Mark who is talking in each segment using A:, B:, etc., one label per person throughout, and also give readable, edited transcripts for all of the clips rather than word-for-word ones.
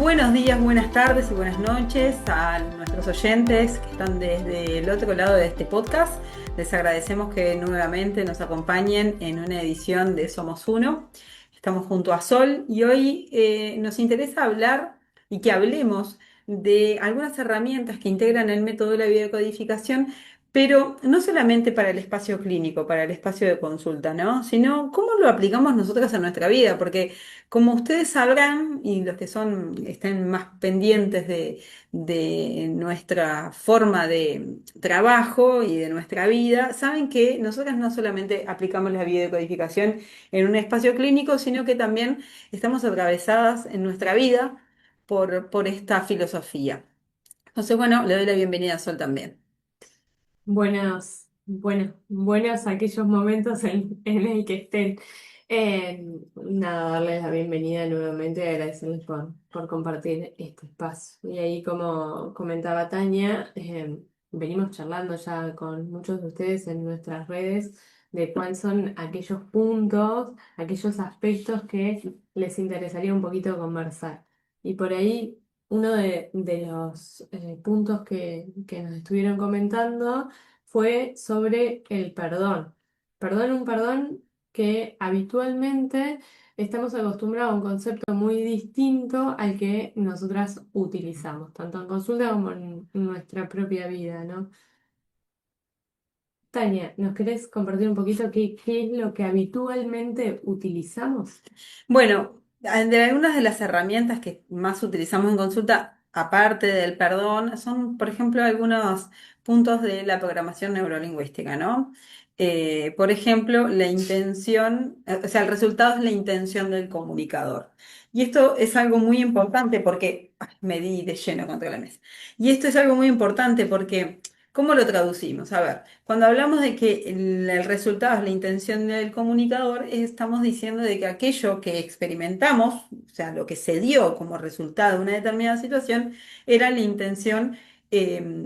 A: Buenos días, buenas tardes y buenas noches a nuestros oyentes que están desde el otro lado de este podcast. Les agradecemos que nuevamente nos acompañen en una edición de Somos Uno. Estamos junto a Sol y hoy nos interesa hablar y que hablemos de algunas herramientas que integran el método de la biodecodificación, pero no solamente para el espacio clínico, para el espacio de consulta, ¿no? Sino cómo lo aplicamos nosotros en nuestra vida, porque como ustedes sabrán, y los que estén más pendientes de nuestra forma de trabajo y de nuestra vida, saben que nosotras no solamente aplicamos la biodecodificación en un espacio clínico, sino que también estamos atravesadas en nuestra vida por esta filosofía. Entonces, bueno, le doy la bienvenida a Sol también.
B: Buenos aquellos momentos en el que estén. Nada, darles la bienvenida nuevamente y agradecerles por compartir este espacio. Y ahí, como comentaba Tania, venimos charlando ya con muchos de ustedes en nuestras redes de cuáles son aquellos puntos, aquellos aspectos que les interesaría un poquito conversar. Y por ahí, uno de los puntos que nos estuvieron comentando fue sobre el perdón. Un perdón que habitualmente estamos acostumbrados a un concepto muy distinto al que nosotras utilizamos, tanto en consulta como en nuestra propia vida, ¿no? Tania, ¿nos querés compartir un poquito qué es lo que habitualmente utilizamos?
A: Bueno, de algunas de las herramientas que más utilizamos en consulta, aparte del perdón, son, por ejemplo, algunos puntos de la programación neurolingüística, ¿no? Por ejemplo, la intención, o sea, el resultado es la intención del comunicador. Y esto es algo muy importante porque, me di de lleno contra la mesa. Y esto es algo muy importante porque, ¿cómo lo traducimos? A ver. Cuando hablamos de que el resultado es la intención del comunicador, estamos diciendo de que aquello que experimentamos, o sea, lo que se dio como resultado de una determinada situación, era la intención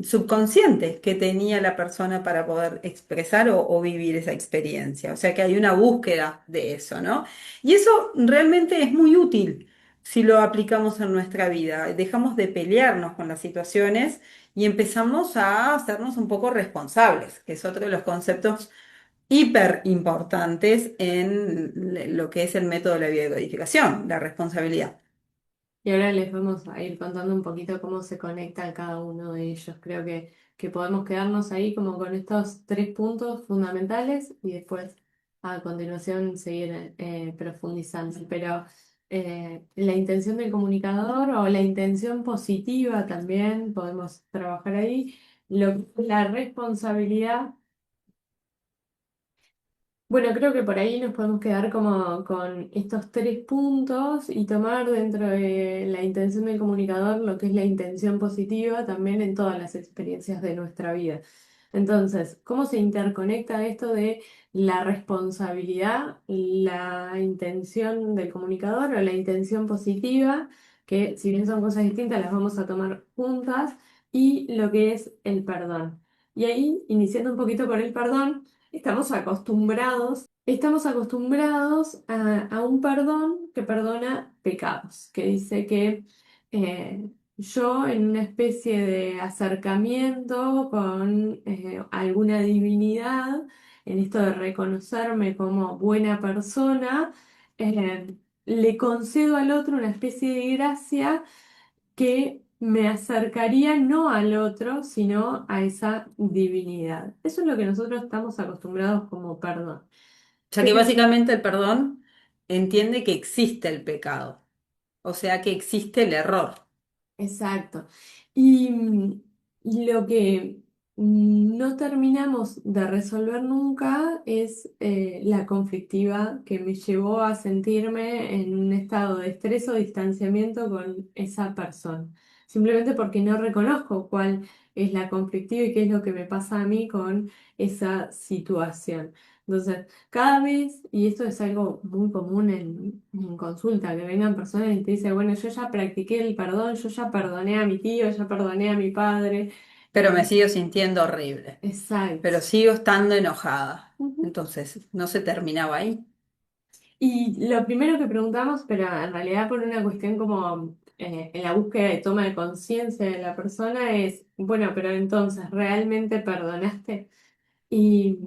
A: subconsciente que tenía la persona para poder expresar o vivir esa experiencia. O sea, que hay una búsqueda de eso, ¿no? Y eso realmente es muy útil si lo aplicamos en nuestra vida. Dejamos de pelearnos con las situaciones y empezamos a hacernos un poco responsables, que es otro de los conceptos hiper importantes en lo que es el método de la biodecodificación, la responsabilidad.
B: Y ahora les vamos a ir contando un poquito cómo se conecta cada uno de ellos. Creo que podemos quedarnos ahí como con estos tres puntos fundamentales y después a continuación seguir profundizando. Pero la intención del comunicador o la intención positiva también podemos trabajar ahí. La responsabilidad. Bueno, creo que por ahí nos podemos quedar como con estos tres puntos y tomar dentro de la intención del comunicador lo que es la intención positiva también en todas las experiencias de nuestra vida. Entonces, ¿cómo se interconecta esto de la responsabilidad, la intención del comunicador o la intención positiva, que si bien son cosas distintas, las vamos a tomar juntas, y lo que es el perdón? Y ahí, iniciando un poquito por el perdón. Estamos acostumbrados a un perdón que perdona pecados, que dice que yo en una especie de acercamiento con alguna divinidad, en esto de reconocerme como buena persona, le concedo al otro una especie de gracia que me acercaría no al otro, sino a esa divinidad. Eso es lo que nosotros estamos acostumbrados como perdón.
A: O sea que
B: Pero,
A: básicamente el perdón entiende que existe el pecado, o sea que existe el error.
B: exacto. Y, y lo que no terminamos de resolver nunca es la conflictiva que me llevó a sentirme en un estado de estrés o distanciamiento con esa persona. Simplemente porque no reconozco cuál es la conflictiva y qué es lo que me pasa a mí con esa situación. Entonces, cada vez, y esto es algo muy común en consulta, que vengan personas y te dicen, bueno, yo ya practiqué el perdón, yo ya perdoné a mi tío, ya perdoné a mi padre.
A: Pero me sigo sintiendo horrible,
B: Exacto.
A: pero sigo estando enojada.
B: Ujú.
A: Entonces, no se terminaba ahí.
B: Y lo primero que preguntamos, pero en realidad por una cuestión como en la búsqueda de toma de conciencia de la persona es, bueno, pero entonces, ¿realmente perdonaste? Y,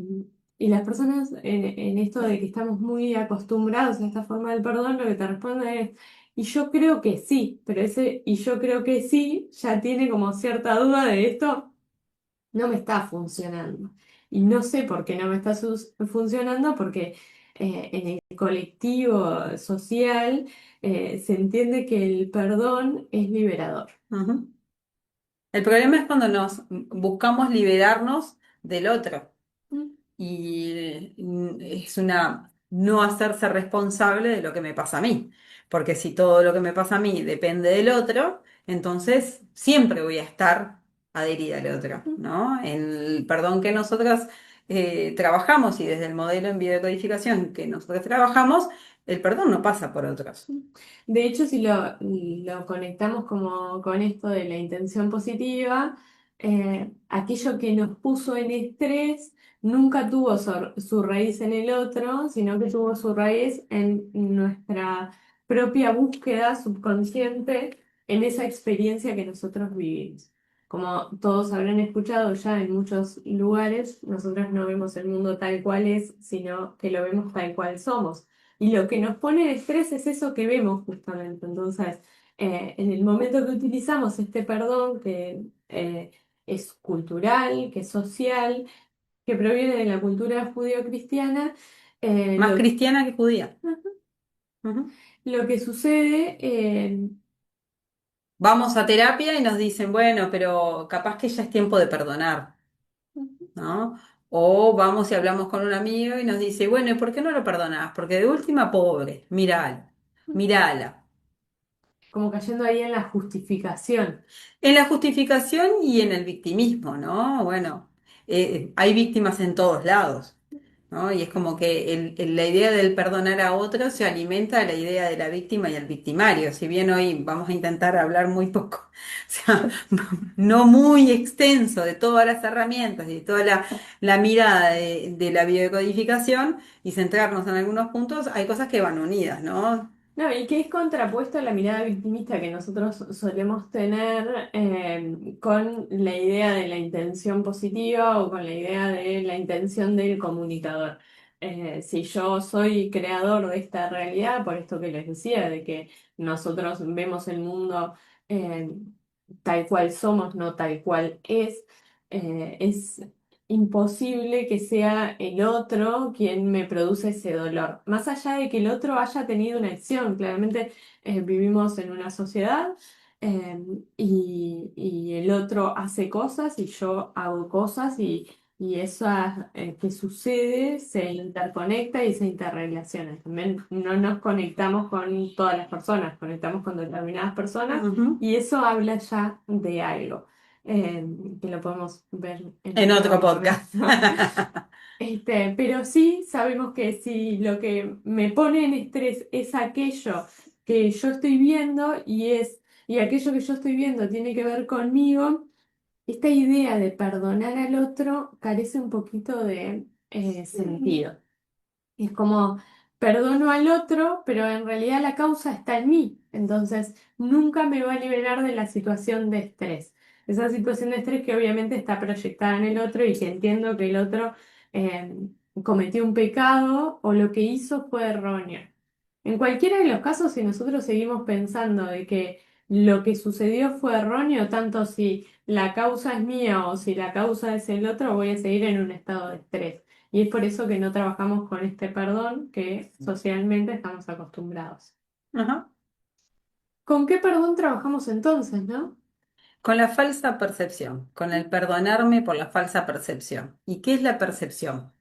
B: y las personas en esto de que estamos muy acostumbrados a esta forma del perdón, lo que te responden es, y yo creo que sí, pero ese y yo creo que sí ya tiene como cierta duda de esto no me está funcionando. Y no sé por qué no me está funcionando, porque en el colectivo social se entiende que el perdón es liberador.
A: Ujú. El problema es cuando nos buscamos liberarnos del otro.
B: Mm,
A: Y es una no hacerse responsable de lo que me pasa a mí. Porque si todo lo que me pasa a mí depende del otro, entonces siempre voy a estar adherida al otro,
B: mm,
A: ¿no? El perdón que nosotros trabajamos y desde el modelo en biodecodificación que nosotros trabajamos, el perdón no pasa por otros.
B: mm. De hecho, si lo conectamos como con esto de la intención positiva, aquello que nos puso en estrés nunca tuvo su raíz en el otro, sino que tuvo su raíz en nuestra propia búsqueda subconsciente en esa experiencia que nosotros vivimos. Como todos habrán escuchado ya en muchos lugares, nosotros no vemos el mundo tal cual es, sino que lo vemos tal cual somos. Y lo que nos pone de estrés es eso que vemos justamente. Entonces, en el momento que utilizamos este perdón, que es cultural, que es social, que proviene de la cultura judío-cristiana,
A: Más cristiana que judía. Ujú.
B: lo que sucede,
A: Vamos a terapia y nos dicen, bueno, pero capaz que ya es tiempo de perdonar. ¿No? O vamos y hablamos con un amigo y nos dice, bueno, ¿y por qué no lo perdonás? Porque de última, pobre, mírala, mírala.
B: como cayendo ahí en la justificación.
A: En la justificación y en el victimismo, ¿no? Bueno, hay víctimas en todos lados, ¿no? Y es como que la idea del perdonar a otro se alimenta de la idea de la víctima y el victimario. Si bien hoy vamos a intentar hablar muy poco, o sea, no muy extenso de todas las herramientas y de toda la mirada de la biodecodificación y centrarnos en algunos puntos, hay cosas que van unidas, ¿no?
B: No, y que es contrapuesto a la mirada victimista que nosotros solemos tener con la idea de la intención positiva o con la idea de la intención del comunicador. Si yo soy creador de esta realidad, por esto que les decía, de que nosotros vemos el mundo eh, tal cual somos, no tal cual es imposible que sea el otro quien me produce ese dolor. Más allá de que el otro haya tenido una acción, claramente vivimos en una sociedad y el otro hace cosas y yo hago cosas y eso que sucede se interconecta y se interrelaciona. También no nos conectamos con todas las personas, conectamos con determinadas personas
A: Ujú.
B: y eso habla ya de algo que lo podemos ver en
A: En
B: otro
A: otro podcast.
B: momento. Pero sí sabemos que si lo que me pone en estrés es aquello que yo estoy viendo y aquello que yo estoy viendo tiene que ver conmigo, esta idea de perdonar al otro carece un poquito de sentido. Es como perdono al otro, pero en realidad la causa está en mí. Entonces, nunca me va a liberar de la situación de estrés. Esa situación de estrés que obviamente está proyectada en el otro y que entiendo que el otro eh, cometió un pecado o lo que hizo fue erróneo. En cualquiera de los casos, si nosotros seguimos pensando de que lo que sucedió fue erróneo, tanto si la causa es mía o si la causa es el otro, voy a seguir en un estado de estrés. Y es por eso que no trabajamos con este perdón que socialmente estamos acostumbrados.
A: Ajá.
B: ¿Con qué perdón trabajamos entonces, no?
A: Con la falsa percepción, con el perdonarme por la falsa percepción. ¿Y qué es la percepción?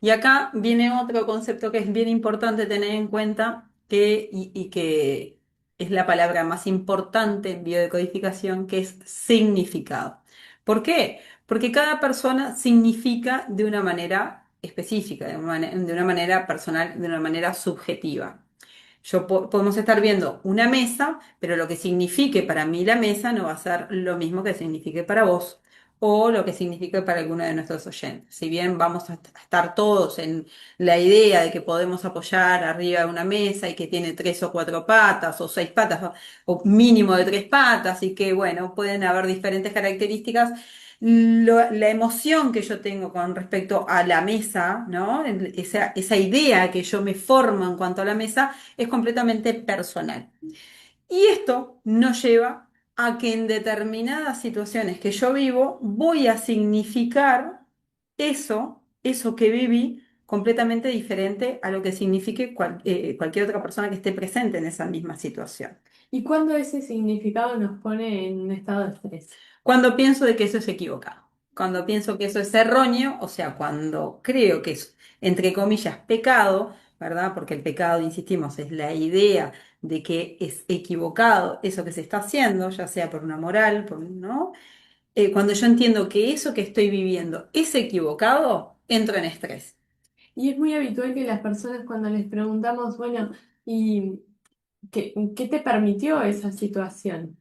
A: Y acá viene otro concepto que es bien importante tener en cuenta y que es la palabra más importante en biodecodificación, que es significado. ¿Por qué? Porque cada persona significa de una manera específica, de una manera personal, de una manera subjetiva. Podemos estar viendo una mesa, pero lo que signifique para mí la mesa no va a ser lo mismo que signifique para vos. o lo que signifique para alguno de nuestros oyentes. Si bien vamos a estar todos en la idea de que podemos apoyar arriba de una mesa y que tiene 3 o 4 patas o 6 patas o mínimo de 3 patas y que, bueno, pueden haber diferentes características. La emoción que yo tengo con respecto a la mesa, ¿no? Esa idea que yo me formo en cuanto a la mesa es completamente personal. Y esto nos lleva a que en determinadas situaciones que yo vivo voy a significar eso que viví completamente diferente a lo que signifique cualquier otra persona que esté presente en esa misma situación.
B: ¿Y cuándo ese significado nos pone en un estado de estrés?
A: Cuando pienso de que eso es equivocado, cuando pienso que eso es erróneo, o sea, cuando creo que es, entre comillas, pecado, ¿verdad? Porque el pecado, insistimos, es la idea de que es equivocado eso que se está haciendo, ya sea por una moral, ¿no? Cuando yo entiendo que eso que estoy viviendo es equivocado, entro en estrés.
B: Y es muy habitual que las personas cuando les preguntamos, bueno, ¿y qué te permitió esa situación?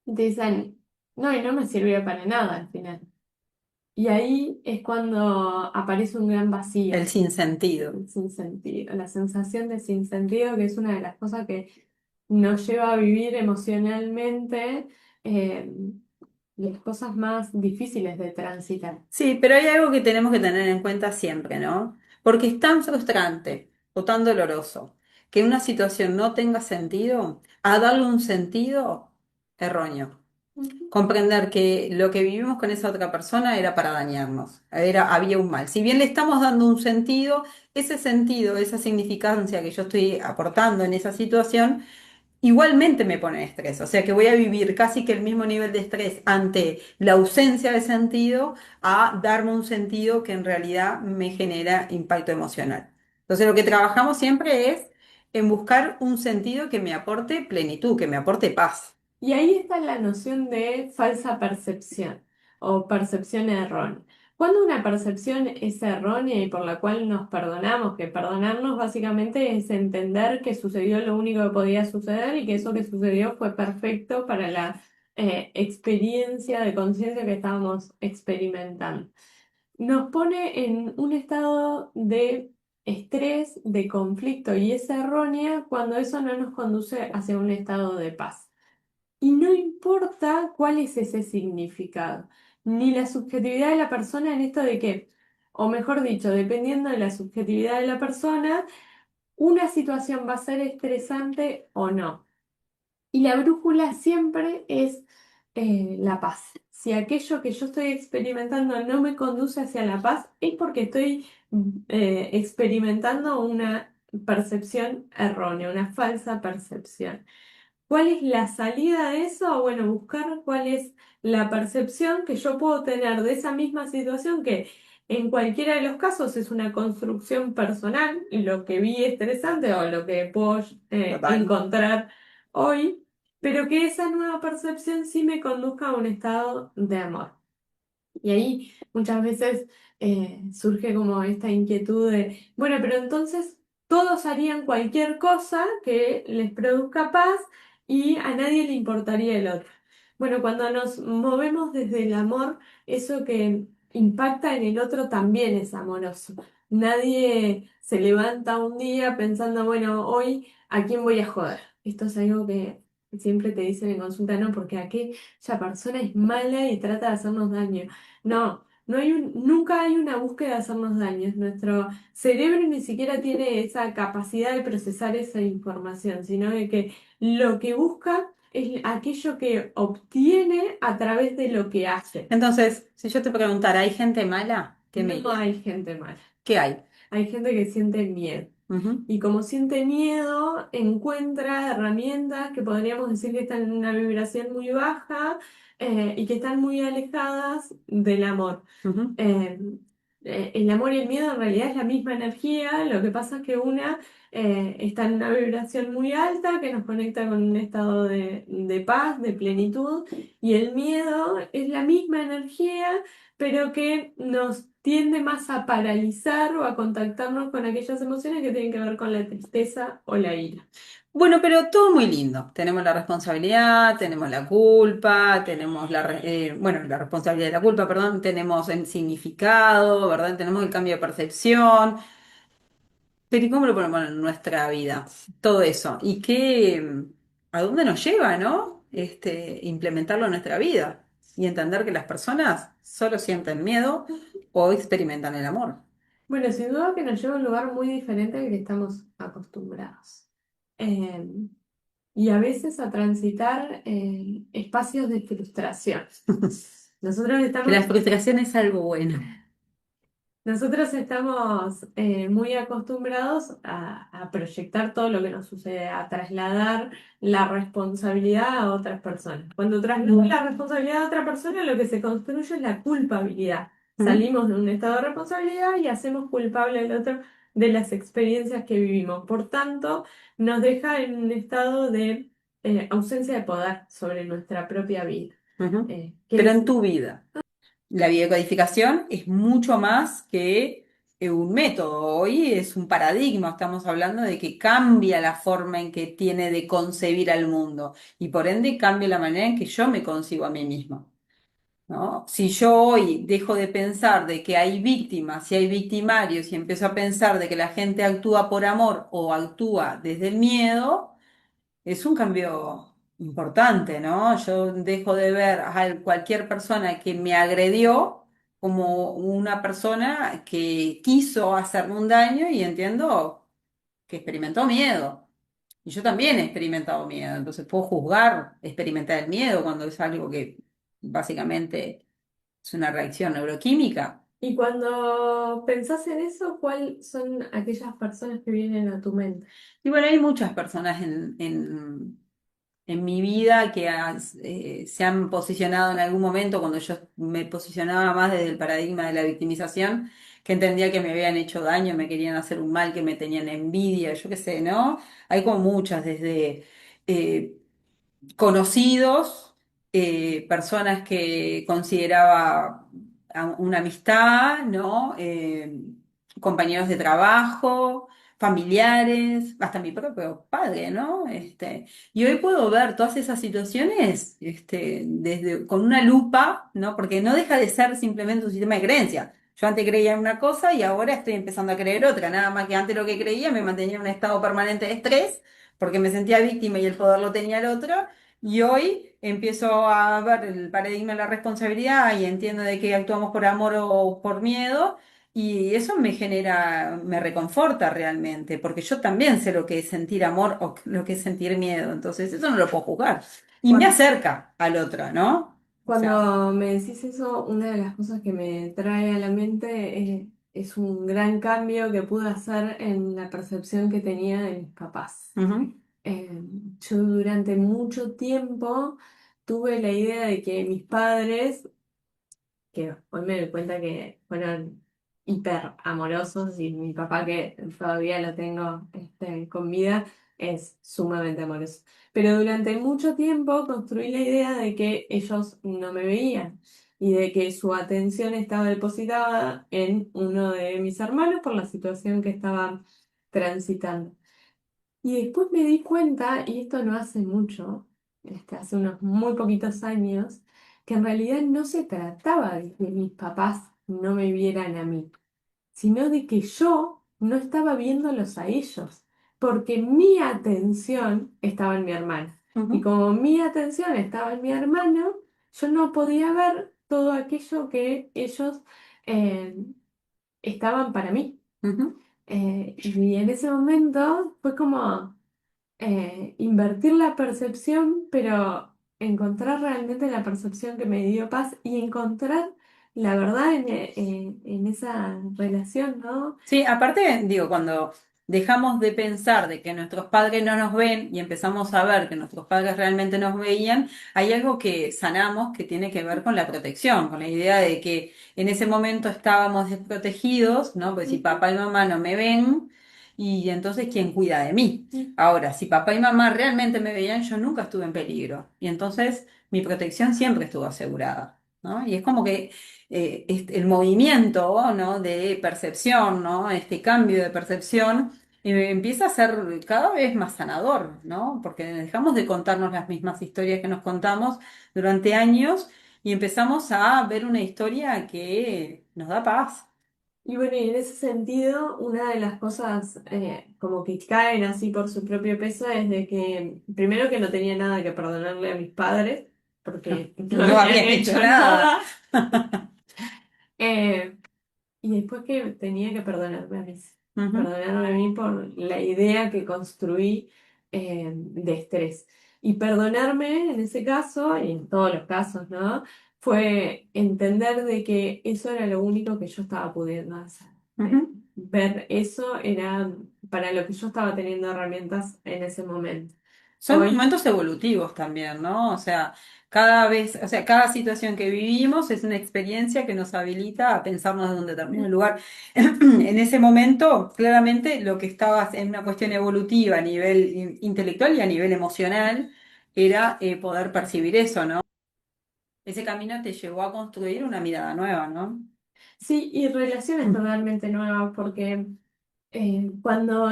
B: Y te dicen, no, y no me sirvió para nada al final. Y ahí es cuando aparece un gran
A: El
B: vacío,
A: sinsentido.
B: el sinsentido, la sensación de sinsentido, que es una de las cosas que nos lleva a vivir emocionalmente eh, las cosas más difíciles de transitar.
A: Sí, pero hay algo que tenemos que tener en cuenta siempre, ¿no? Porque es tan frustrante o tan doloroso que una situación no tenga sentido, a darle un sentido erróneo.
B: Ujú.
A: Comprender que lo que vivimos con esa otra persona era para dañarnos, había un mal. Si bien le estamos dando un sentido, ese sentido, esa significancia que yo estoy aportando en esa situación, igualmente me pone estrés, o sea que voy a vivir casi que el mismo nivel de estrés ante la ausencia de sentido a darme un sentido que en realidad me genera impacto emocional. Entonces lo que trabajamos siempre es en buscar un sentido que me aporte plenitud, que me aporte paz.
B: Y ahí está la noción de falsa percepción o percepción errónea. Cuando una percepción es errónea y por la cual nos perdonamos, que perdonarnos básicamente es entender que sucedió lo único que podía suceder y que eso que sucedió fue perfecto para la experiencia de conciencia que estábamos experimentando. Nos pone en un estado de estrés, de conflicto y es errónea cuando eso no nos conduce hacia un estado de paz. Y no importa cuál es ese significado, ni la subjetividad de la persona en esto de que, o mejor dicho, dependiendo de la subjetividad de la persona, una situación va a ser estresante o no. Y la brújula siempre es la paz. Si aquello que yo estoy experimentando no me conduce hacia la paz, es porque estoy experimentando una percepción errónea, una falsa percepción. ¿Cuál es la salida de eso? Bueno, buscar cuál es la percepción que yo puedo tener de esa misma situación que en cualquiera de los casos es una construcción personal, lo que vi estresante o lo que puedo
A: Total.
B: encontrar hoy, pero que esa nueva percepción sí me conduzca a un estado de amor. Y ahí muchas veces surge como esta inquietud de, bueno, pero entonces todos harían cualquier cosa que les produzca paz y a nadie le importaría el otro. Bueno, cuando nos movemos desde el amor, eso que impacta en el otro también es amoroso. Nadie se levanta un día pensando, bueno, hoy ¿a quién voy a joder? Esto es algo que siempre te dicen en consulta, no, porque aquella persona es mala y trata de hacernos daño. No, nunca hay una búsqueda de hacernos daños. Nuestro cerebro ni siquiera tiene esa capacidad de procesar esa información, sino de que lo que busca es aquello que obtiene a través de lo que hace.
A: Entonces, si yo te preguntara, ¿hay gente mala? ¿Qué me
B: No
A: dirías?
B: hay gente mala.
A: ¿Qué hay?
B: Hay gente que siente miedo.
A: Ujú,
B: Y como siente miedo, encuentra herramientas que podríamos decir que están en una vibración muy baja y que están muy alejadas del amor.
A: ujú.
B: Eh, el amor y el miedo en realidad es la misma energía, lo que pasa es que una está en una vibración muy alta que nos conecta con un estado de paz, de plenitud, y el miedo es la misma energía, pero que nos tiende más a paralizar o a contactarnos con aquellas emociones que tienen que ver con la tristeza o la ira.
A: Bueno, pero todo muy lindo. Tenemos la responsabilidad, tenemos la culpa, tenemos bueno, la responsabilidad de la culpa, perdón, tenemos el significado, ¿verdad? Tenemos el cambio de percepción. Pero ¿y cómo lo ponemos en nuestra vida? Todo eso. ¿Y a dónde nos lleva, no? Implementarlo en nuestra vida y entender que las personas solo sienten miedo o experimentan el amor.
B: Bueno, sin duda que nos lleva a un lugar muy diferente al que estamos acostumbrados. Eh, y a veces a transitar espacios de frustración. Nosotros
A: Que la
B: estamos
A: frustración es algo bueno.
B: Nosotros estamos muy acostumbrados a proyectar todo lo que nos sucede, a trasladar la responsabilidad a otras personas. Cuando trasladamos la responsabilidad a otra persona, lo que se construye es la culpabilidad.
A: ¿Mm?
B: Salimos de un estado de responsabilidad y hacemos culpable al otro de las experiencias que vivimos. Por tanto, nos deja en un estado de ausencia de poder sobre nuestra propia vida.
A: Ujú.
B: Que
A: Pero
B: es
A: en tu vida. La biodecodificación es mucho más que un método. Hoy es un paradigma. Estamos hablando de que cambia la forma en que tiene de concebir al mundo y por ende cambia la manera en que yo me concibo a mí mismo, ¿no? Si yo hoy dejo de pensar de que hay víctimas y hay victimarios y empiezo a pensar de que la gente actúa por amor o actúa desde el miedo, es un cambio importante, ¿no? Yo dejo de ver a cualquier persona que me agredió como una persona que quiso hacerme un daño y entiendo que experimentó miedo. Y yo también he experimentado miedo, entonces puedo juzgar, experimentar el miedo cuando es algo que básicamente es una reacción neuroquímica.
B: Y cuando pensás en eso, ¿cuáles son aquellas personas que vienen a tu mente?
A: Y bueno, hay muchas personas en mi vida que se han posicionado en algún momento cuando yo me posicionaba más desde el paradigma de la victimización, que entendía que me habían hecho daño, me querían hacer un mal, que me tenían envidia, yo qué sé, ¿no? Hay como muchas, desde eh, conocidos, personas que consideraba una amistad, ¿no? Compañeros de trabajo, familiares, hasta mi propio padre, ¿no? Y hoy puedo ver todas esas situaciones, con una lupa, ¿no? Porque no deja de ser simplemente un sistema de creencia. Yo antes creía en una cosa y ahora estoy empezando a creer otra, nada más que antes lo que creía me mantenía en un estado permanente de estrés porque me sentía víctima y el poder lo tenía el otro, y hoy empiezo a ver el paradigma de la responsabilidad y entiendo de que actuamos por amor o por miedo, y eso me reconforta realmente, porque yo también sé lo que es sentir amor o lo que es sentir miedo, entonces eso no lo puedo juzgar. Y me
B: Cuando,
A: acerca al otro, ¿no? O sea,
B: cuando me decís eso, una de las cosas que me trae a la mente es un gran cambio que pude hacer en la percepción que tenía de mis papás.
A: ujú,
B: Eh, yo durante mucho tiempo tuve la idea de que mis padres, que hoy me doy cuenta que fueron hiper amorosos y mi papá que todavía lo tengo con vida es sumamente amoroso. Pero durante mucho tiempo construí la idea de que ellos no me veían y de que su atención estaba depositada en uno de mis hermanos por la situación que estaban transitando. Y después me di cuenta, y esto no hace mucho, hace unos muy poquitos años, que en realidad no se trataba de que mis papás no me vieran a mí, sino de que yo no estaba viéndolos a ellos, porque mi atención estaba en mi hermano. Y
A: ujú,
B: como mi atención estaba en mi hermano, yo no podía ver todo aquello que ellos eh, estaban para mí.
A: ujú.
B: Y en ese momento fue como invertir la percepción, pero encontrar realmente la percepción que me dio paz y encontrar la verdad en esa relación, ¿no?
A: Sí, aparte, digo, cuando dejamos de pensar de que nuestros padres no nos ven y empezamos a ver que nuestros padres realmente nos veían, hay algo que sanamos que tiene que ver con la protección, con la idea de que en ese momento estábamos desprotegidos, ¿no? Pues si papá y mamá no me ven, y entonces ¿quién cuida de mí? Ahora, si papá y mamá realmente me veían, yo nunca estuve en peligro, y entonces mi protección siempre estuvo asegurada. ¿no? Y es como que el movimiento, ¿no? de percepción, ¿no? Este cambio de percepción empieza a ser cada vez más sanador, ¿no? Porque dejamos de contarnos las mismas historias que nos contamos durante años y empezamos a ver una historia que nos da paz.
B: Y bueno, y en ese sentido, una de las cosas como que caen así por su propio peso es de que, primero que no tenía nada que perdonarle a mis padres, porque no
A: No
B: habían
A: habían hecho
B: hecho
A: nada.
B: nada. Eh, y después que tenía que
A: Ujú,
B: perdonarme a mí por la idea que construí de estrés. Y perdonarme en ese caso, y en todos los casos, ¿no? Fue entender de que eso era lo único que yo estaba pudiendo hacer.
A: ujú.
B: Ver eso era para lo que yo estaba teniendo herramientas en ese momento.
A: Son
B: Hoy,
A: momentos evolutivos también, ¿no? O sea, cada vez, o sea, cada situación que vivimos es una experiencia que nos habilita a pensarnos en un determinado lugar. En ese momento, claramente, lo que estabas en una cuestión evolutiva a nivel intelectual y a nivel emocional era poder percibir eso, ¿no? Ese camino te llevó a construir una mirada nueva, ¿no?
B: sí, y relaciones totalmente nuevas, porque cuando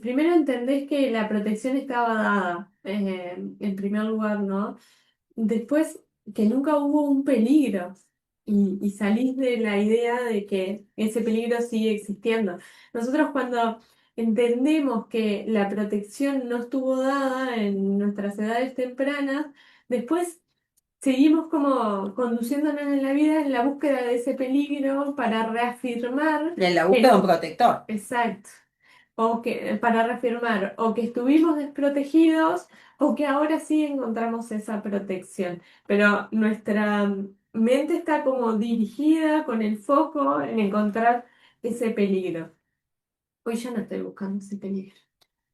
B: primero entendés que la protección estaba dada, en primer lugar, ¿no? Después, que nunca hubo un peligro y salís de la idea de que ese peligro sigue existiendo. Nosotros cuando entendemos que la protección no estuvo dada en nuestras edades tempranas, después seguimos como conduciéndonos en la vida en la búsqueda de ese peligro para reafirmar
A: En la búsqueda de un
B: que,
A: protector.
B: exacto, o que para reafirmar o que estuvimos desprotegidos o que ahora sí encontramos esa protección. Pero nuestra mente está como dirigida con el foco en encontrar ese peligro. Hoy ya no estoy buscando ese peligro.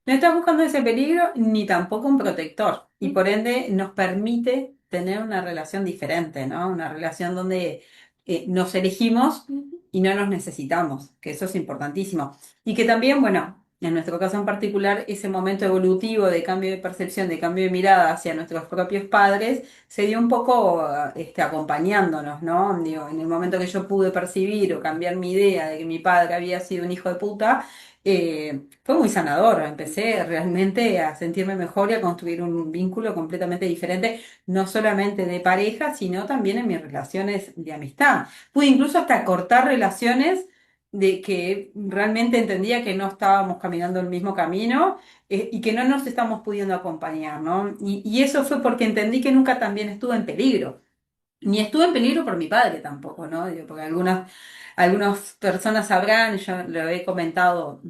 A: No estás buscando ese peligro ni tampoco un protector y
B: Mm,
A: por ende nos permite tener una relación diferente, ¿no? Una relación donde nos elegimos
B: ujú.
A: y no nos necesitamos, que eso es importantísimo. Y que también, bueno, en nuestro caso en particular, ese momento evolutivo de cambio de percepción, de cambio de mirada hacia nuestros propios padres, se dio un poco acompañándonos, ¿no? Digo, en el momento que yo pude percibir o cambiar mi idea de que mi padre había sido un hijo de puta, fue muy sanador. Empecé realmente a sentirme mejor y a construir un vínculo completamente diferente, no solamente de pareja, sino también en mis relaciones de amistad. Pude incluso hasta cortar relaciones de que realmente entendía que no estábamos caminando el mismo camino, y que no nos estamos pudiendo acompañar, ¿no? Y eso fue porque entendí que nunca también estuve en peligro. Ni estuve en peligro por mi padre tampoco, ¿no? Digo, porque algunas personas sabrán, yo lo he comentado,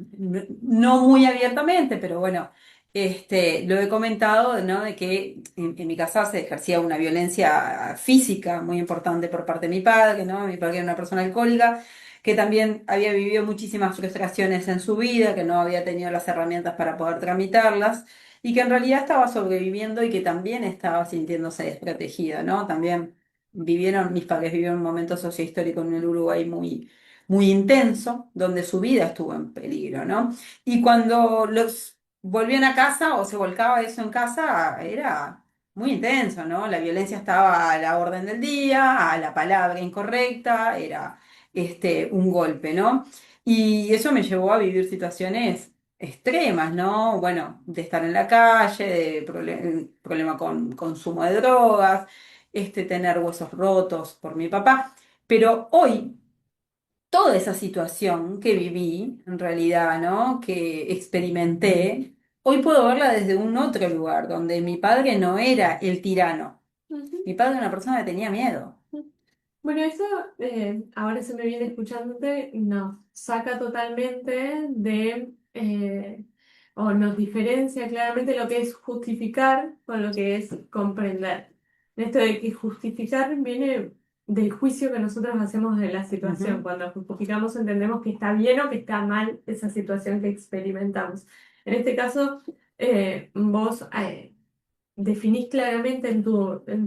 A: no muy abiertamente, pero bueno, lo he comentado, ¿no? De que en mi casa se ejercía una violencia física muy importante por parte de mi padre, ¿no? Mi padre era una persona alcohólica que también había vivido muchísimas frustraciones en su vida, que no había tenido las herramientas para poder tramitarlas y que en realidad estaba sobreviviendo y que también estaba sintiéndose desprotegida, ¿no? También mis padres vivieron un momento sociohistórico en el Uruguay muy, muy intenso, donde su vida estuvo en peligro, ¿no? Y cuando los volvían a casa o se volcaba eso en casa, era muy intenso, ¿no? La violencia estaba a la orden del día, a la palabra incorrecta, era un golpe, ¿no? Y eso me llevó a vivir situaciones extremas, ¿no? Bueno, de estar en la calle, de problema con consumo de drogas, tener huesos rotos por mi papá. Pero hoy, toda esa situación que viví, en realidad, ¿no? Que experimenté, hoy puedo verla desde un otro lugar, donde mi padre no era el tirano.
B: Ujú.
A: Mi padre era una persona que tenía miedo.
B: Bueno, eso ahora se me viene escuchándote, nos saca totalmente de, o nos diferencia claramente lo que es justificar con lo que es comprender. Esto de que justificar viene del juicio que nosotros hacemos de la situación.
A: Ujú,
B: Cuando justificamos entendemos que está bien o que está mal esa situación que experimentamos. En este caso, vos definís claramente en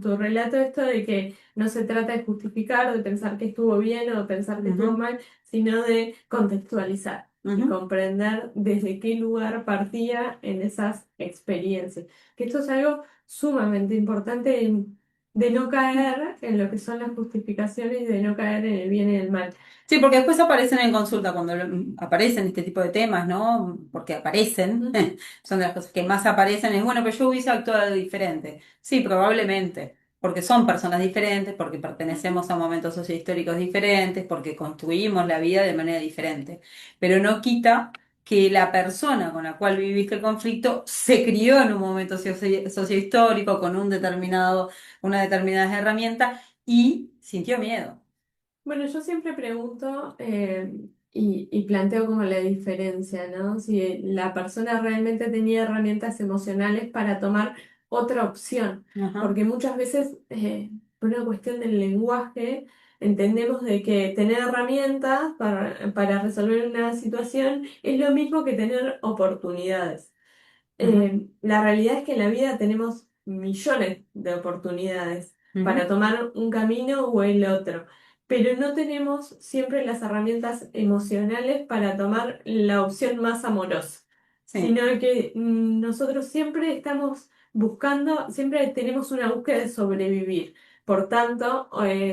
B: tu relato esto de que no se trata de justificar, de pensar que estuvo bien o de pensar que estuvo
A: ujú,
B: mal, sino de contextualizar y
A: ujú.
B: comprender desde qué lugar partía en esas experiencias. Que esto es algo sumamente importante de no caer en lo que son las justificaciones y de no caer en el bien y el mal.
A: Sí, porque después aparecen en consulta cuando aparecen este tipo de temas, ¿no? Porque aparecen,
B: Ujú,
A: son de las cosas que más aparecen, es bueno, pero yo hubiese actuado diferente. Sí, probablemente, porque son personas diferentes, porque
B: ujú.
A: pertenecemos a momentos sociohistóricos diferentes, porque construimos la vida de manera diferente. Pero no quita que la persona con la cual viviste el conflicto se crió en un momento sociohistórico con una determinada herramienta y sintió miedo.
B: Bueno, yo siempre pregunto y planteo como la diferencia, ¿no? Si la persona realmente tenía herramientas emocionales para tomar otra opción,
A: Ajá.
B: porque muchas veces por una cuestión del lenguaje entendemos de que tener herramientas para resolver una situación es lo mismo que tener oportunidades.
A: Ujú,
B: La realidad es que en la vida tenemos millones de oportunidades para
A: ujú.
B: tomar un camino o el otro, pero no tenemos siempre las herramientas emocionales para tomar la opción más amorosa,
A: Sí,
B: sino que nosotros siempre estamos buscando, siempre tenemos una búsqueda de sobrevivir. Por tanto,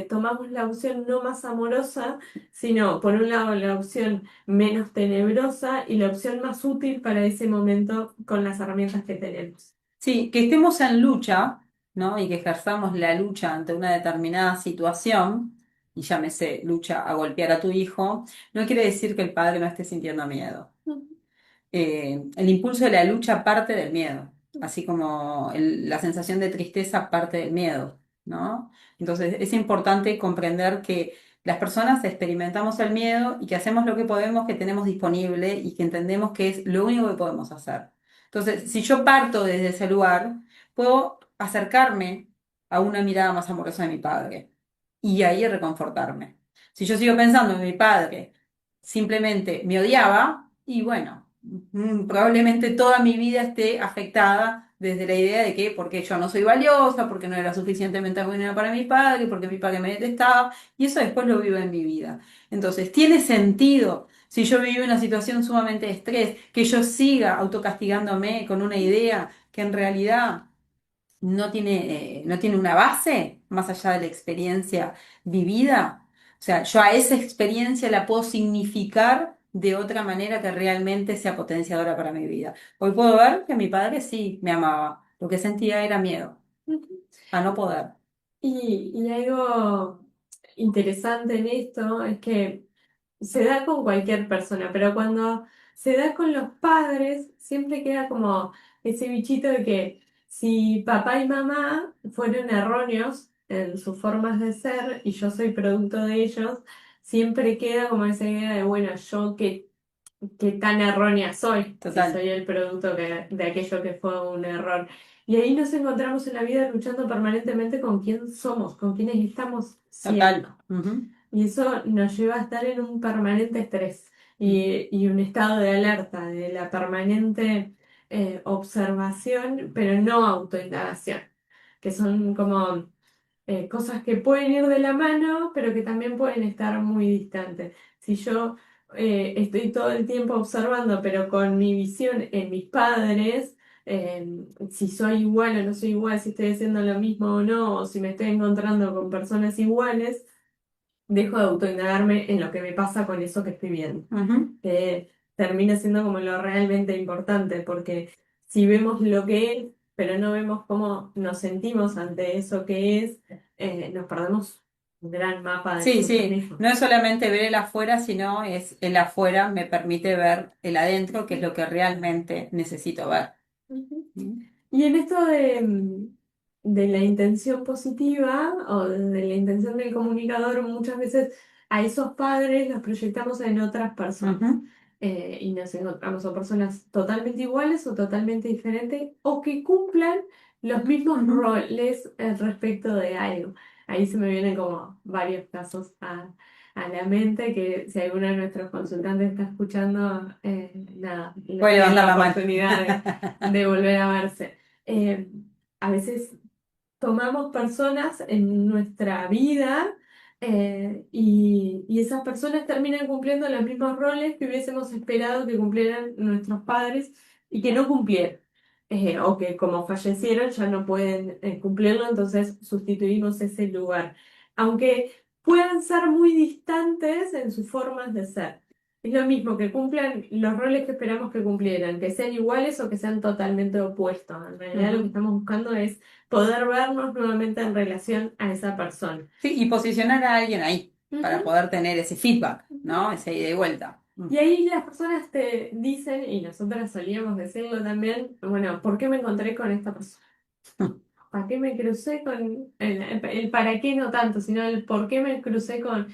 B: tomamos la opción no más amorosa, sino por un lado la opción menos tenebrosa y la opción más útil para ese momento con las herramientas que tenemos.
A: sí, que estemos en lucha, ¿no? Y que ejerzamos la lucha ante una determinada situación, y llámese lucha a golpear a tu hijo, no quiere decir que el padre no esté sintiendo miedo. El impulso de la lucha parte del miedo, así como la sensación de tristeza parte del miedo, ¿no? Entonces es importante comprender que las personas experimentamos el miedo y que hacemos lo que podemos, que tenemos disponible y que entendemos que es lo único que podemos hacer. Entonces, si yo parto desde ese lugar, puedo acercarme a una mirada más amorosa de mi padre y ahí reconfortarme. Si yo sigo pensando en mi padre simplemente me odiaba y bueno, probablemente toda mi vida esté afectada desde la idea de que porque yo no soy valiosa, porque no era suficientemente buena para mi padre, porque mi padre me detestaba, y eso después lo vivo en mi vida. Entonces, ¿tiene sentido si yo vivo una situación sumamente de estrés, que yo siga autocastigándome con una idea que en realidad no tiene una base más allá de la experiencia vivida? O sea, yo a esa experiencia la puedo significar de otra manera que realmente sea potenciadora para mi vida. Hoy puedo ver que mi padre sí me amaba. Lo que sentía era miedo a no poder.
B: Y algo interesante en esto es que se da con cualquier persona, pero cuando se da con los padres, siempre queda como ese bichito de que si papá y mamá fueron erróneos en sus formas de ser y yo soy producto de ellos, siempre queda como esa idea de, bueno, yo qué tan errónea soy, si
A: Total,
B: soy el producto de aquello que fue un error. Y ahí nos encontramos en la vida luchando permanentemente con quién somos, con quiénes estamos siendo.
A: total. Ujú.
B: Y eso nos lleva a estar en un permanente estrés y un estado de alerta, de la permanente observación, pero no autoindagación, que son como cosas que pueden ir de la mano, pero que también pueden estar muy distantes. Si yo estoy todo el tiempo observando, pero con mi visión en mis padres, eh, si soy igual o no soy igual, si estoy haciendo lo mismo o no, o si me estoy encontrando con personas iguales, dejo de autoindagarme en lo que me pasa con eso que estoy viendo,
A: Ujú.
B: que termina siendo como lo realmente importante, porque si vemos lo que es, pero no vemos cómo nos sentimos ante eso que es, nos perdemos un gran mapa de
A: Sí,
B: nosotros
A: sí,
B: mismos.
A: no es solamente ver el afuera, sino es el afuera me permite ver el adentro, que es lo que realmente necesito ver.
B: Ujú.
A: ¿Mm?
B: Y en esto de la intención positiva o de la intención del comunicador, muchas veces a esos padres los proyectamos en otras personas.
A: Ujú,
B: Y nos encontramos o personas totalmente iguales o totalmente diferentes o que cumplan los mismos
A: ujú.
B: roles respecto de algo. Ahí se me vienen como varios casos a la mente que si alguno de nuestros consultantes está escuchando, nada, les
A: Voy a
B: den
A: levantar
B: la
A: la mano.
B: oportunidad de volver a verse. A veces tomamos personas en nuestra vida y esas personas terminan cumpliendo los mismos roles que hubiésemos esperado que cumplieran nuestros padres y que no cumplieron. o que como fallecieron ya no pueden cumplirlo, entonces sustituimos ese lugar. Aunque puedan ser muy distantes en sus formas de ser. Es lo mismo que cumplan los roles que esperamos que cumplieran, que sean iguales o que sean totalmente opuestos. En realidad lo que
A: Ujú.
B: estamos buscando es poder vernos nuevamente en relación a esa persona.
A: Sí, y posicionar a alguien ahí para
B: Ujú,
A: poder tener ese feedback,
B: ujú.
A: ¿no? Ese ida y vuelta.
B: Y ahí las personas te dicen, y nosotras solíamos decirlo también, bueno, ¿por qué me encontré con esta persona? ¿Para qué me crucé con el para qué no tanto, sino el por qué me crucé con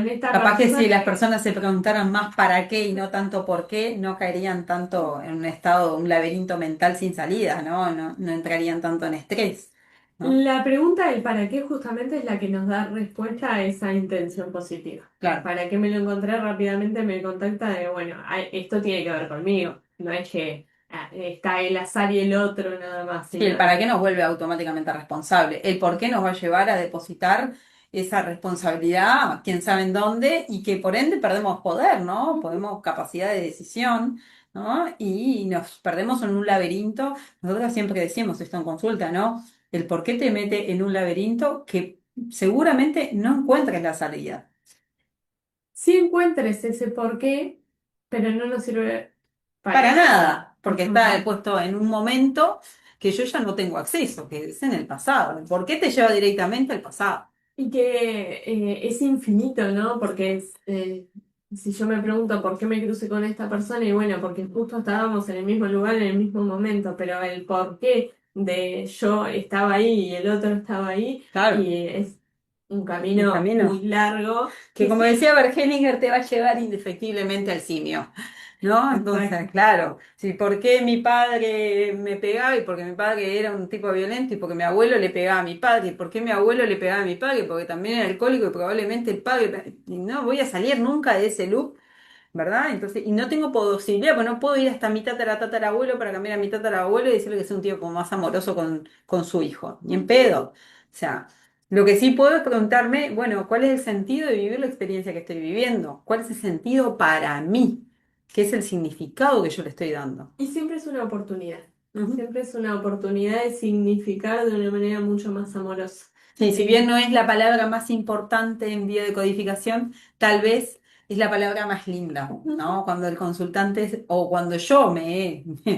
B: esta
A: Capaz que si
B: persona?
A: las personas se preguntaran más para qué y no tanto por qué, no caerían tanto en un estado, un laberinto mental sin salida, ¿no? No entrarían tanto en estrés, ¿no?
B: La pregunta del para qué justamente es la que nos da respuesta a esa intención positiva. El
A: Claro.
B: para qué me lo encontré rápidamente me contacta de, bueno, esto tiene que ver conmigo. No es que está el azar y el otro nada más,
A: Sí, el
B: sino
A: para qué nos vuelve automáticamente responsable. El por qué nos va a llevar a depositar esa responsabilidad, quién sabe en dónde, y que por ende perdemos poder, ¿no?
B: ujú.
A: Podemos capacidad de decisión, ¿no? Y nos perdemos en un laberinto. Nosotros siempre decimos esto en consulta, ¿no? El por qué te mete en un laberinto que seguramente no encuentres la salida.
B: Si encuentres ese por qué, pero no nos sirve para
A: Para
B: nada.
A: nada, porque está
B: Ujú.
A: puesto en un momento que yo ya no tengo acceso, que es en el pasado. ¿El por qué te lleva directamente al pasado?
B: Y que es infinito, ¿no? Porque si yo me pregunto por qué me crucé con esta persona, y bueno, porque justo estábamos en el mismo lugar en el mismo momento, pero el por qué de yo estaba ahí y el otro estaba ahí,
A: Claro,
B: y es un
A: un
B: camino muy
A: camino
B: largo
A: que,
B: que
A: como
B: sí.
A: decía Bergelinger, te va a llevar indefectiblemente al simio, ¿no? Entonces,
B: Exacto.
A: claro, si por qué mi padre me pegaba y porque mi padre era un tipo violento y porque mi abuelo le pegaba a mi padre y por qué mi abuelo le pegaba a mi padre porque también era alcohólico y probablemente el padre, y no voy a salir nunca de ese loop, ¿verdad? Entonces, y no tengo posibilidad, pues no puedo ir hasta mi tatarabuelo para cambiar a mi tatarabuelo y decirle que es un tío como más amoroso con su hijo. Ni en pedo. O sea, lo que sí puedo es preguntarme, bueno, ¿cuál es el sentido de vivir la experiencia que estoy viviendo? ¿Cuál es el sentido para mí? ¿Qué es el significado que yo le estoy dando?
B: Y siempre es una oportunidad.
A: Ujú.
B: Siempre es una oportunidad de significar de una manera mucho más amorosa.
A: Sí, si bien
B: Eh,
A: no es la palabra más importante en biodecodificación, tal vez es la palabra más linda, ¿no? Cuando el consultante, o cuando yo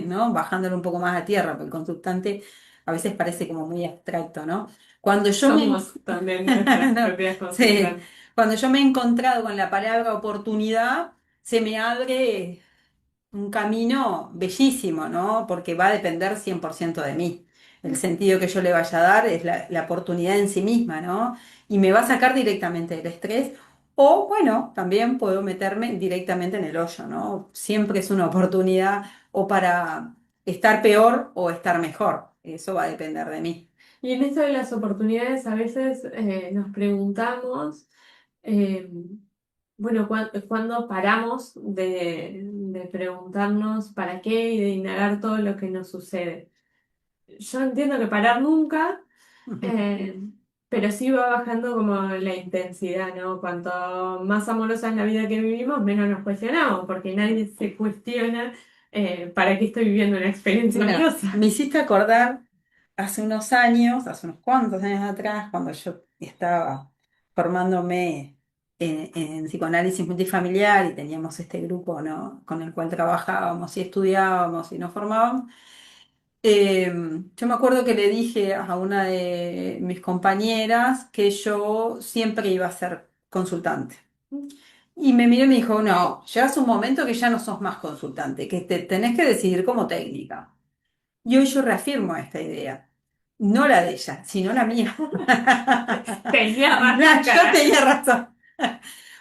A: ¿no? Bajándolo un poco más a tierra, porque el consultante a veces parece como muy abstracto, ¿no? Cuando yo me,
B: Somos también nuestras
A: no,
B: propias
A: sí,
B: consultantes.
A: cuando yo me he encontrado con la palabra oportunidad, se me abre un camino bellísimo, ¿no? Porque va a depender 100% de mí. El sentido que yo le vaya a dar es la oportunidad en sí misma, ¿no? Y me va a sacar directamente del estrés. O, bueno, también puedo meterme directamente en el hoyo, ¿no? Siempre es una oportunidad o para estar peor o estar mejor. Eso va a depender de mí.
B: Y en esto de las oportunidades a veces nos preguntamos, eh, bueno, ¿cuándo paramos de preguntarnos para qué y de indagar todo lo que nos sucede? Yo entiendo que parar nunca, eh, pero sí va bajando como la intensidad, ¿no? Cuanto más amorosa es la vida que vivimos, menos nos cuestionamos, porque nadie se cuestiona para qué estoy viviendo una experiencia
A: Bueno, me
B: amorosa.
A: hiciste acordar hace unos años, hace unos cuantos años atrás, cuando yo estaba formándome en psicoanálisis multifamiliar y teníamos este grupo, ¿no? Con el cual trabajábamos y estudiábamos y nos formábamos. eh, yo me acuerdo que le dije a una de mis compañeras que yo siempre iba a ser consultante. Y me miró y me dijo, no, llegas un momento que ya no sos más consultante, que te tenés que decidir como técnica. Y hoy yo reafirmo esta idea. No la de ella, sino la mía.
B: Tenía
A: No,
B: razón,
A: yo
B: carajo.
A: tenía razón.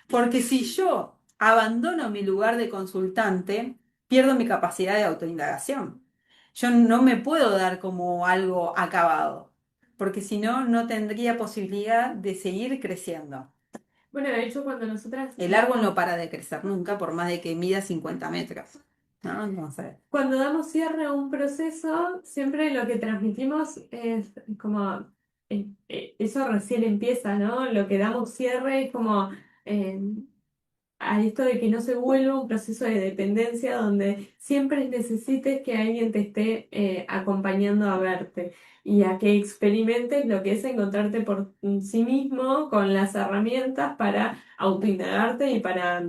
A: Porque si yo abandono mi lugar de consultante, pierdo mi capacidad de autoindagación. Yo no me puedo dar como algo acabado, porque si no, no tendría posibilidad de seguir creciendo.
B: Bueno, de hecho, cuando nosotras
A: El árbol no
B: damos,
A: para de crecer nunca, por más de que mida 50 metros. ¿No? Entonces,
B: cuando damos cierre a un proceso, siempre lo que transmitimos es como, eso recién empieza, ¿no? Lo que damos cierre es como, eh, a esto de que no se vuelva un proceso de dependencia donde siempre necesites que alguien te esté acompañando a verte y a que experimentes lo que es encontrarte por sí mismo con las herramientas para autoindagarte y para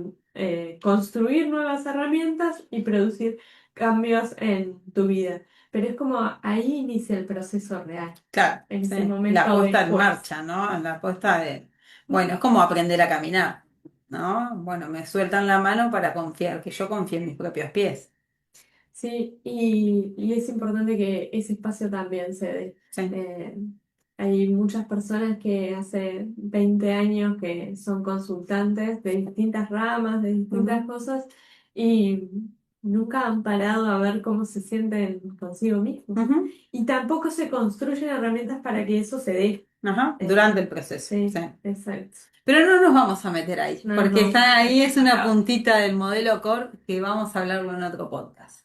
B: construir nuevas herramientas y producir cambios en tu vida. Pero es como ahí inicia el proceso real,
A: Claro,
B: en ese
A: sí. La
B: momento
A: puesta en
B: después.
A: marcha, ¿no? La puesta de, bueno, es como aprender a caminar, ¿no? Bueno, me sueltan la mano para confiar, que yo confíe en mis propios pies.
B: Sí, y es importante que ese espacio también se dé.
A: Sí.
B: Eh, Hay muchas personas que hace 20 años que son consultantes de distintas ramas, de distintas
A: Ujú,
B: cosas, y nunca han parado a ver cómo se sienten consigo mismos.
A: ujú,
B: Y tampoco se construyen herramientas para que eso se dé.
A: ajá,
B: Eh,
A: durante el proceso, sí.
B: sí, exacto.
A: Pero no nos vamos a meter ahí,
B: No nos
A: porque
B: vamos a
A: está
B: meter
A: ahí,
B: en
A: es
B: eso
A: una
B: acá.
A: puntita del modelo core que vamos a hablarlo en otro podcast.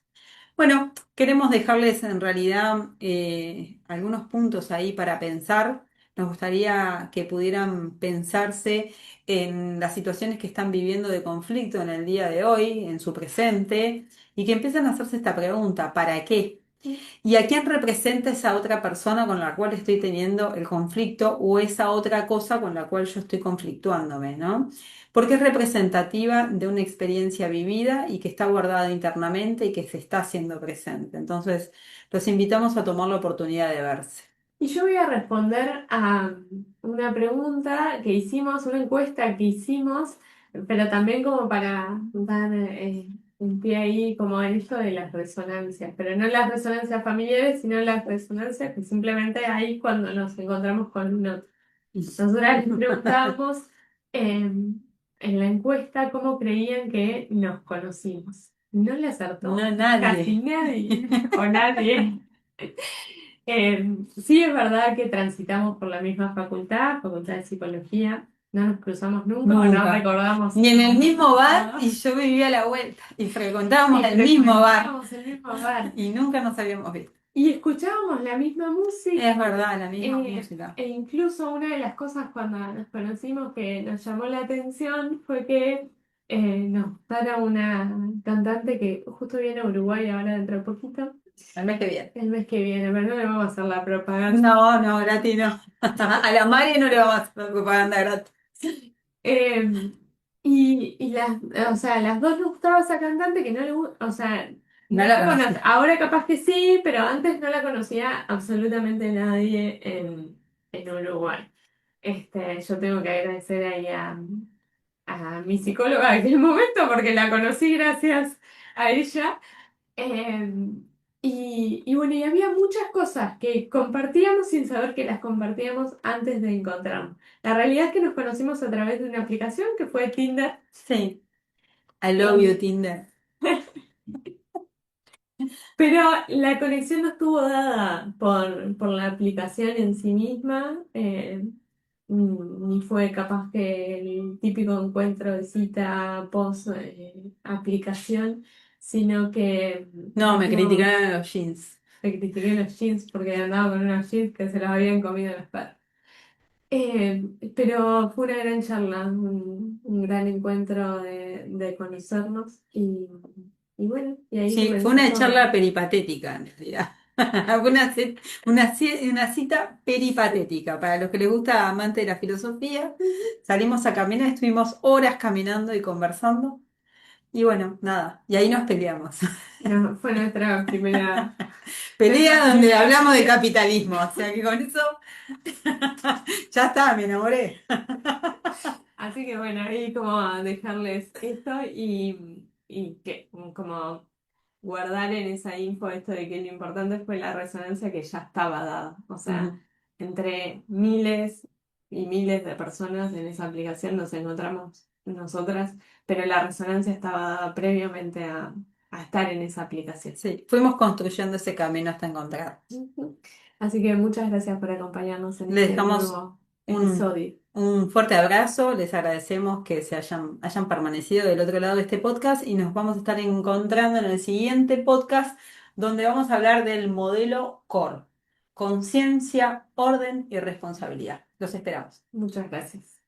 A: Bueno, queremos dejarles en realidad algunos puntos ahí para pensar. Nos gustaría que pudieran pensarse en las situaciones que están viviendo de conflicto en el día de hoy, en su presente, y que empiecen a hacerse esta pregunta, ¿para qué? ¿Y a quién representa esa otra persona con la cual estoy teniendo el conflicto o esa otra cosa con la cual yo estoy conflictuándome, ¿no? Porque es representativa de una experiencia vivida y que está guardada internamente y que se está haciendo presente. Entonces, los invitamos a tomar la oportunidad de verse.
B: Y yo voy a responder a una pregunta que hicimos, una encuesta que hicimos, pero también como para dar un pie ahí como en esto de las resonancias, pero no las resonancias familiares, sino las resonancias que simplemente hay cuando nos encontramos con un otro. Nosotras les preguntábamos en la encuesta cómo creían que nos conocimos. No le
A: No,
B: acertó casi
A: nadie.
B: nadie o nadie. Sí es verdad que transitamos por la misma facultad, Facultad de Psicología, no nos cruzamos nunca o no
A: Nunca.
B: recordamos
A: Ni en el mismo bar
B: nada
A: y yo vivía a la vuelta y frecuentábamos
B: y
A: el mismo bar
B: frecuentábamos el mismo bar
A: y nunca nos habíamos visto.
B: y escuchábamos la misma música
A: Es verdad, la misma música.
B: e incluso una de las cosas cuando nos conocimos que nos llamó la atención fue que nos para una cantante que justo viene a Uruguay ahora dentro de poquito,
A: El mes que viene.
B: el mes que viene, pero no le vamos a hacer la propaganda.
A: No, no, gratis no. A la Mari no le vamos a hacer propaganda gratis.
B: Eh, y o sea, las dos le gustaba esa cantante que no le gusta, o sea,
A: No
B: no
A: la
B: la conoce.
A: conocía.
B: Ahora capaz que sí, pero antes no la conocía absolutamente nadie en Uruguay. Yo tengo que agradecer ahí a mi psicóloga en aquel momento porque la conocí gracias a ella. Eh, y bueno, y había muchas cosas que compartíamos sin saber que las compartíamos antes de encontrarnos. La realidad es que nos conocimos a través de una aplicación que fue Tinder.
A: Sí. I love you,
B: eh,
A: Tinder.
B: pero la conexión no estuvo dada por la aplicación en sí misma, ni fue capaz que el típico encuentro de cita post aplicación, sino que
A: No, me
B: no.
A: criticaron los jeans.
B: Le critiqué los jeans porque andaba con unos jeans que se los habían comido los perros. Pero fue una gran charla, un gran encuentro de conocernos y bueno, y ahí
A: Sí, fue
B: comenzó
A: una
B: todo.
A: charla peripatética en realidad. Fue una cita peripatética. Para los que les gusta amante de la filosofía, salimos a caminar, estuvimos horas caminando y conversando. Y bueno, nada, y ahí nos peleamos.
B: No, fue nuestra
A: Pelea donde
B: primera
A: hablamos de
B: pelea.
A: capitalismo, o sea que con eso ya está, me enamoré.
B: Así que bueno, ahí como dejarles esto y que como guardar en esa info esto de que lo importante fue la resonancia que ya estaba dada. O sea,
A: Ujú.
B: entre miles y miles de personas en esa aplicación nos encontramos nosotras, pero la resonancia estaba dada previamente a estar en esa aplicación.
A: Sí, fuimos construyendo ese camino hasta encontrar.
B: Ujú. Así que muchas gracias por acompañarnos en
A: Les
B: este
A: dejamos
B: nuevo
A: un,
B: episodio.
A: un fuerte abrazo, les agradecemos que hayan permanecido del otro lado de este podcast y nos vamos a estar encontrando en el siguiente podcast donde vamos a hablar del modelo CORE, conciencia, orden y responsabilidad. Los esperamos.
B: Muchas gracias.